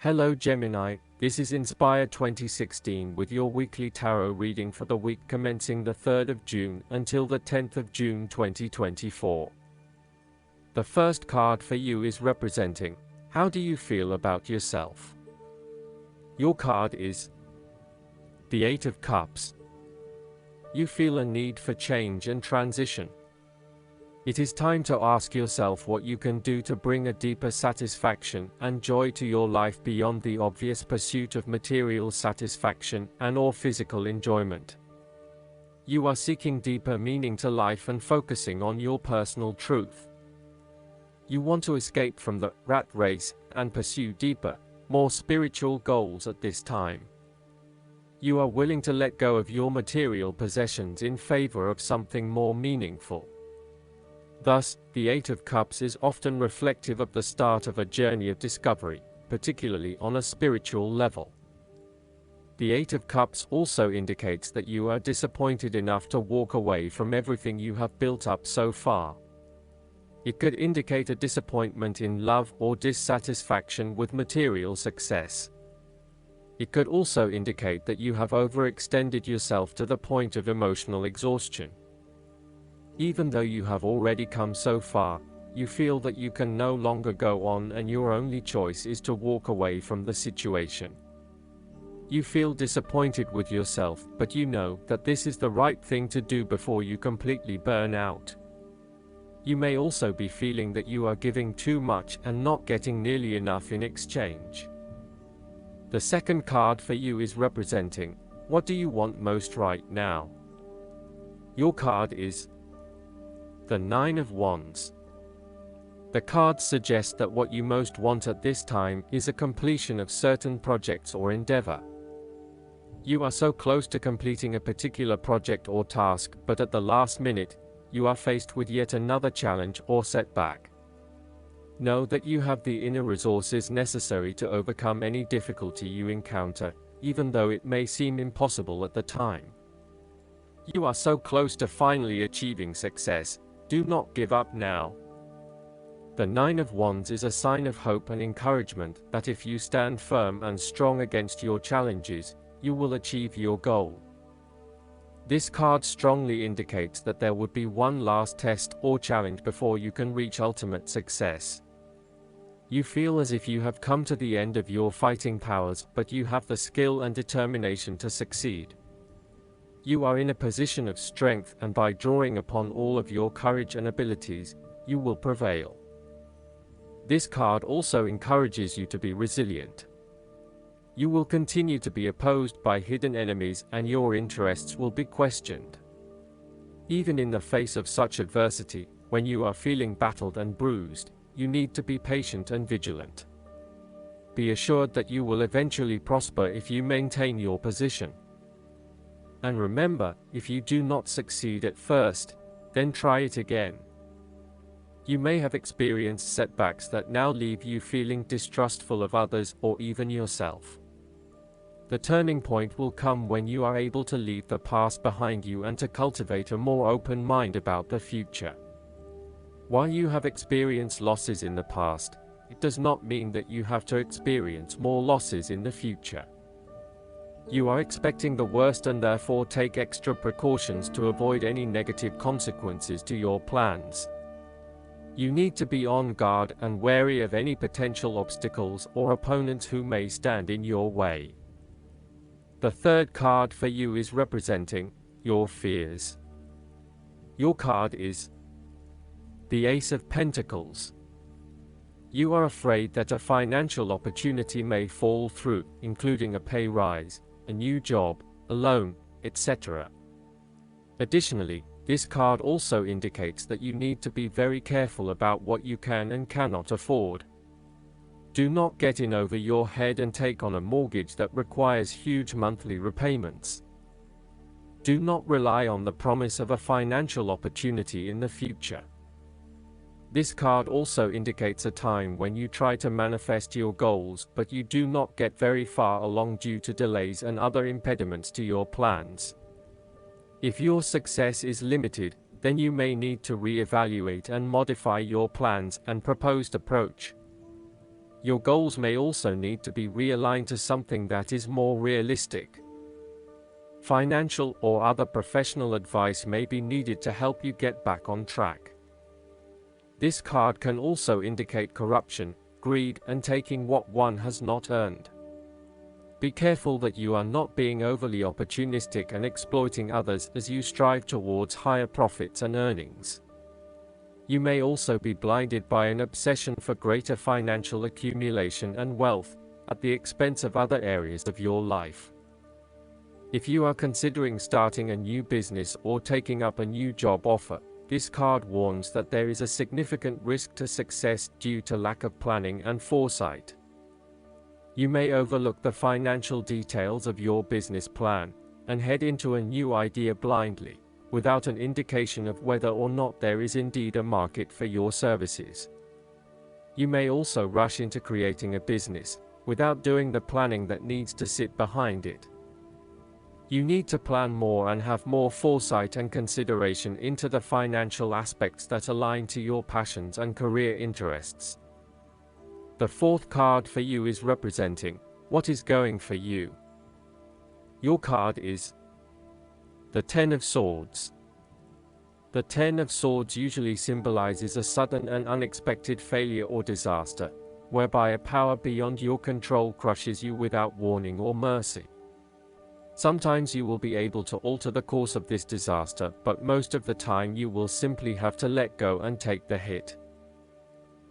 Hello Gemini, this is Inspire 2016 with your weekly tarot reading for the week commencing the 3rd of June until the 10th of June 2024. The first card for you is representing, how do you feel about yourself? Your card is the 8 of Cups. You feel a need for change and transition. It is time to ask yourself what you can do to bring a deeper satisfaction and joy to your life beyond the obvious pursuit of material satisfaction and/or physical enjoyment. You are seeking deeper meaning to life and focusing on your personal truth. You want to escape from the rat race and pursue deeper, more spiritual goals at this time. You are willing to let go of your material possessions in favor of something more meaningful. Thus, the 8 of Cups is often reflective of the start of a journey of discovery, particularly on a spiritual level. The 8 of Cups also indicates that you are disappointed enough to walk away from everything you have built up so far. It could indicate a disappointment in love or dissatisfaction with material success. It could also indicate that you have overextended yourself to the point of emotional exhaustion. Even though you have already come so far, you feel that you can no longer go on and your only choice is to walk away from the situation. You feel disappointed with yourself, but you know that this is the right thing to do before you completely burn out. You may also be feeling that you are giving too much and not getting nearly enough in exchange. The second card for you is representing, what do you want most right now? Your card is the 9 of Wands. The card suggests that what you most want at this time is a completion of certain projects or endeavor. You are so close to completing a particular project or task, but at the last minute, you are faced with yet another challenge or setback. Know that you have the inner resources necessary to overcome any difficulty you encounter, even though it may seem impossible at the time. You are so close to finally achieving success. Do not give up now. The 9 of Wands is a sign of hope and encouragement that if you stand firm and strong against your challenges, you will achieve your goal. This card strongly indicates that there would be one last test or challenge before you can reach ultimate success. You feel as if you have come to the end of your fighting powers, but you have the skill and determination to succeed. You are in a position of strength, and by drawing upon all of your courage and abilities, you will prevail. This card also encourages you to be resilient. You will continue to be opposed by hidden enemies and your interests will be questioned. Even in the face of such adversity, when you are feeling battered and bruised, you need to be patient and vigilant. Be assured that you will eventually prosper if you maintain your position. And remember, if you do not succeed at first, then try it again. You may have experienced setbacks that now leave you feeling distrustful of others or even yourself. The turning point will come when you are able to leave the past behind you and to cultivate a more open mind about the future. While you have experienced losses in the past, it does not mean that you have to experience more losses in the future. You are expecting the worst and therefore take extra precautions to avoid any negative consequences to your plans. You need to be on guard and wary of any potential obstacles or opponents who may stand in your way. The third card for you is representing your fears. Your card is the Ace of Pentacles. You are afraid that a financial opportunity may fall through, including a pay rise, a new job, a loan, etc. Additionally, this card also indicates that you need to be very careful about what you can and cannot afford. Do not get in over your head and take on a mortgage that requires huge monthly repayments. Do not rely on the promise of a financial opportunity in the future. This card also indicates a time when you try to manifest your goals, but you do not get very far along due to delays and other impediments to your plans. If your success is limited, then you may need to reevaluate and modify your plans and proposed approach. Your goals may also need to be realigned to something that is more realistic. Financial or other professional advice may be needed to help you get back on track. This card can also indicate corruption, greed, and taking what one has not earned. Be careful that you are not being overly opportunistic and exploiting others as you strive towards higher profits and earnings. You may also be blinded by an obsession for greater financial accumulation and wealth, at the expense of other areas of your life. If you are considering starting a new business or taking up a new job offer, this card warns that there is a significant risk to success due to lack of planning and foresight. You may overlook the financial details of your business plan and head into a new idea blindly, without an indication of whether or not there is indeed a market for your services. You may also rush into creating a business, without doing the planning that needs to sit behind it. You need to plan more and have more foresight and consideration into the financial aspects that align to your passions and career interests. The fourth card for you is representing what is going for you. Your card is the Ten of Swords. The Ten of Swords usually symbolizes a sudden and unexpected failure or disaster, whereby a power beyond your control crushes you without warning or mercy. Sometimes you will be able to alter the course of this disaster, but most of the time you will simply have to let go and take the hit.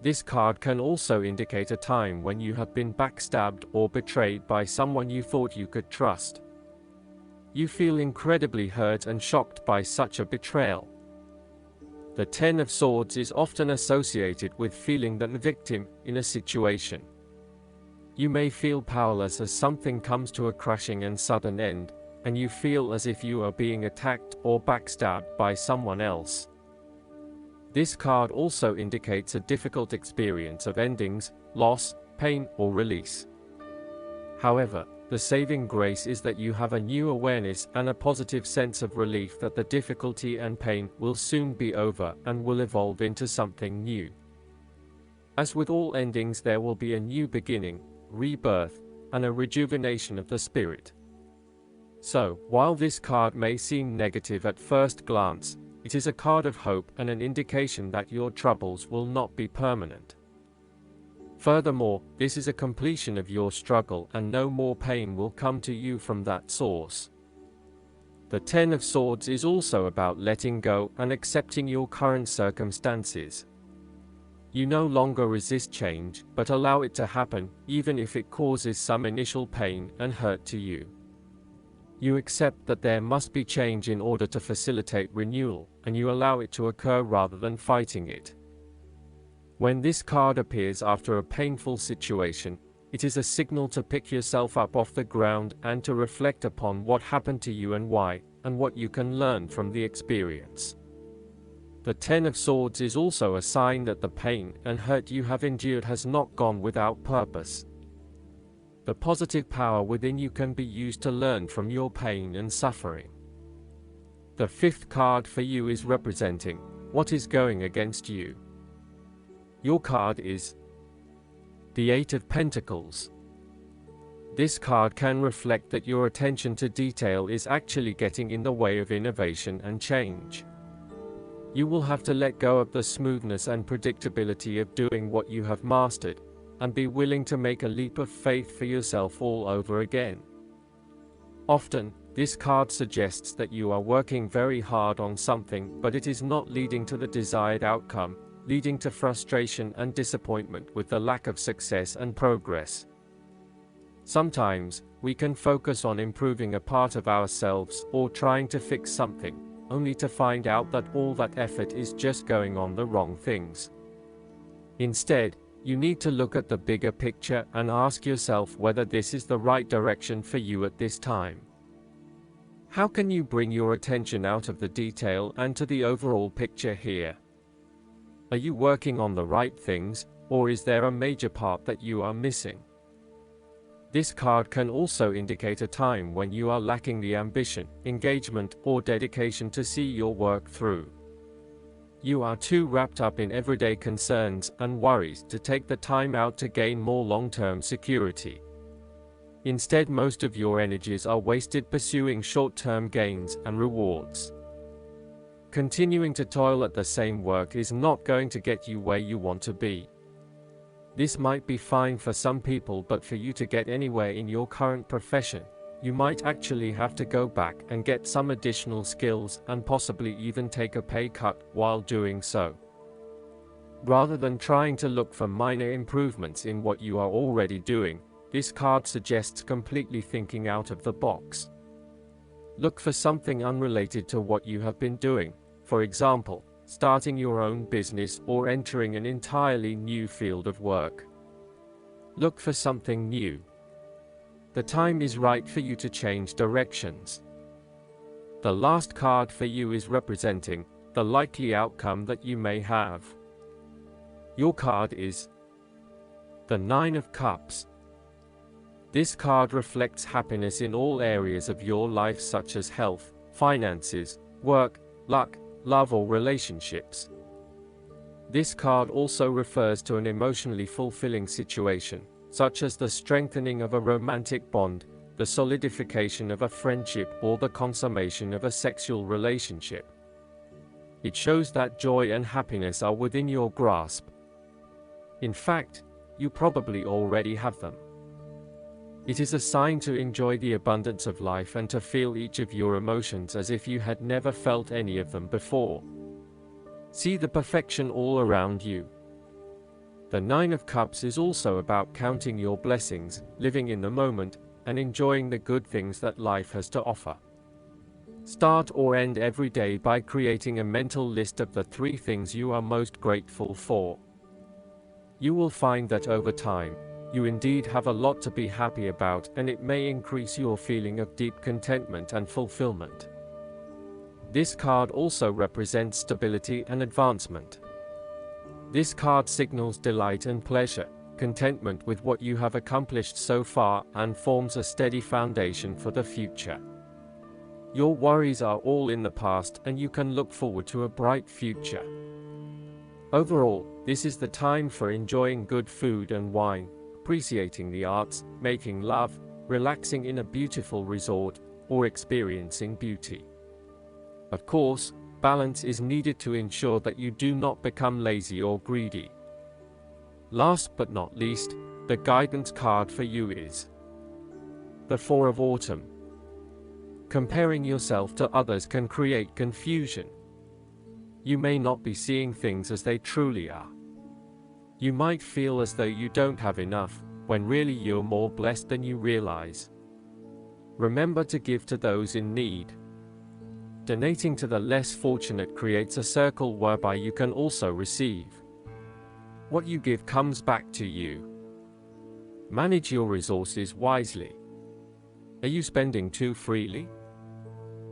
This card can also indicate a time when you have been backstabbed or betrayed by someone you thought you could trust. You feel incredibly hurt and shocked by such a betrayal. The Ten of Swords is often associated with feeling the victim in a situation. You may feel powerless as something comes to a crushing and sudden end, and you feel as if you are being attacked or backstabbed by someone else. This card also indicates a difficult experience of endings, loss, pain, or release. However, the saving grace is that you have a new awareness and a positive sense of relief that the difficulty and pain will soon be over and will evolve into something new. As with all endings, there will be a new beginning, rebirth, and a rejuvenation of the spirit. So, while this card may seem negative at first glance, it is a card of hope and an indication that your troubles will not be permanent. Furthermore, this is a completion of your struggle and no more pain will come to you from that source. The Ten of Swords is also about letting go and accepting your current circumstances. You no longer resist change, but allow it to happen, even if it causes some initial pain and hurt to you. You accept that there must be change in order to facilitate renewal, and you allow it to occur rather than fighting it. When this card appears after a painful situation, it is a signal to pick yourself up off the ground and to reflect upon what happened to you and why, and what you can learn from the experience. The Ten of Swords is also a sign that the pain and hurt you have endured has not gone without purpose. The positive power within you can be used to learn from your pain and suffering. The fifth card for you is representing what is going against you. Your card is the Eight of Pentacles. This card can reflect that your attention to detail is actually getting in the way of innovation and change. You will have to let go of the smoothness and predictability of doing what you have mastered, and be willing to make a leap of faith for yourself all over again. Often, this card suggests that you are working very hard on something, but it is not leading to the desired outcome, leading to frustration and disappointment with the lack of success and progress. Sometimes, we can focus on improving a part of ourselves or trying to fix something, only to find out that all that effort is just going on the wrong things. Instead, you need to look at the bigger picture and ask yourself whether this is the right direction for you at this time. How can you bring your attention out of the detail and to the overall picture here? Are you working on the right things, or is there a major part that you are missing? This card can also indicate a time when you are lacking the ambition, engagement, or dedication to see your work through. You are too wrapped up in everyday concerns and worries to take the time out to gain more long-term security. Instead, most of your energies are wasted pursuing short-term gains and rewards. Continuing to toil at the same work is not going to get you where you want to be. This might be fine for some people, but for you to get anywhere in your current profession, you might actually have to go back and get some additional skills and possibly even take a pay cut while doing so. Rather than trying to look for minor improvements in what you are already doing, this card suggests completely thinking out of the box. Look for something unrelated to what you have been doing, for example, starting your own business or entering an entirely new field of work. Look for something new. The time is right for you to change directions. The last card for you is representing the likely outcome that you may have. Your card is the Nine of Cups. This card reflects happiness in all areas of your life, such as health, finances, work, luck, love, or relationships. This card also refers to an emotionally fulfilling situation, such as the strengthening of a romantic bond, the solidification of a friendship, or the consummation of a sexual relationship. It shows that joy and happiness are within your grasp. In fact, you probably already have them. It is a sign to enjoy the abundance of life and to feel each of your emotions as if you had never felt any of them before. See the perfection all around you. The Nine of Cups is also about counting your blessings, living in the moment, and enjoying the good things that life has to offer. Start or end every day by creating a mental list of the 3 things you are most grateful for. You will find that over time, you indeed have a lot to be happy about, and it may increase your feeling of deep contentment and fulfillment. This card also represents stability and advancement. This card signals delight and pleasure, contentment with what you have accomplished so far, and forms a steady foundation for the future. Your worries are all in the past, and you can look forward to a bright future. Overall, this is the time for enjoying good food and wine, appreciating the arts, making love, relaxing in a beautiful resort, or experiencing beauty. Of course, balance is needed to ensure that you do not become lazy or greedy. Last but not least, the guidance card for you is the Four of Autumn. Comparing yourself to others can create confusion. You may not be seeing things as they truly are. You might feel as though you don't have enough, when really you're more blessed than you realize. Remember to give to those in need. Donating to the less fortunate creates a circle whereby you can also receive. What you give comes back to you. Manage your resources wisely. Are you spending too freely?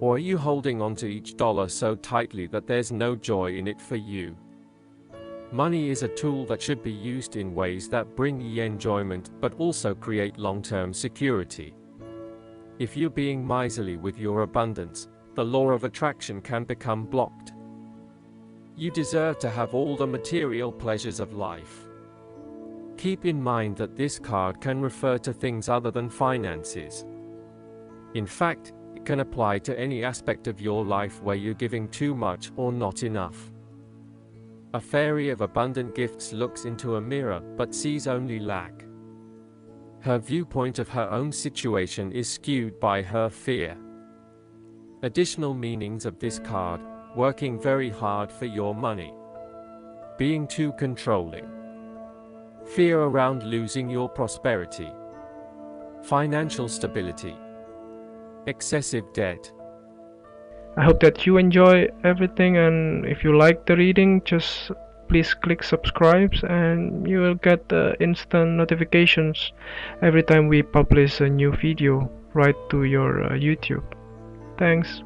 Or are you holding on to each dollar so tightly that there's no joy in it for you? Money is a tool that should be used in ways that bring ye enjoyment but also create long-term security. If you're being miserly with your abundance, the law of attraction can become blocked. You deserve to have all the material pleasures of life. Keep in mind that this card can refer to things other than finances. In fact, it can apply to any aspect of your life where you're giving too much or not enough. A fairy of abundant gifts looks into a mirror but sees only lack. Her viewpoint of her own situation is skewed by her fear. Additional meanings of this card: working very hard for your money, being too controlling, fear around losing your prosperity, financial stability, excessive debt. I hope that you enjoy everything, and if you like the reading, just please click subscribe and you will get the instant notifications every time we publish a new video right to your YouTube. Thanks.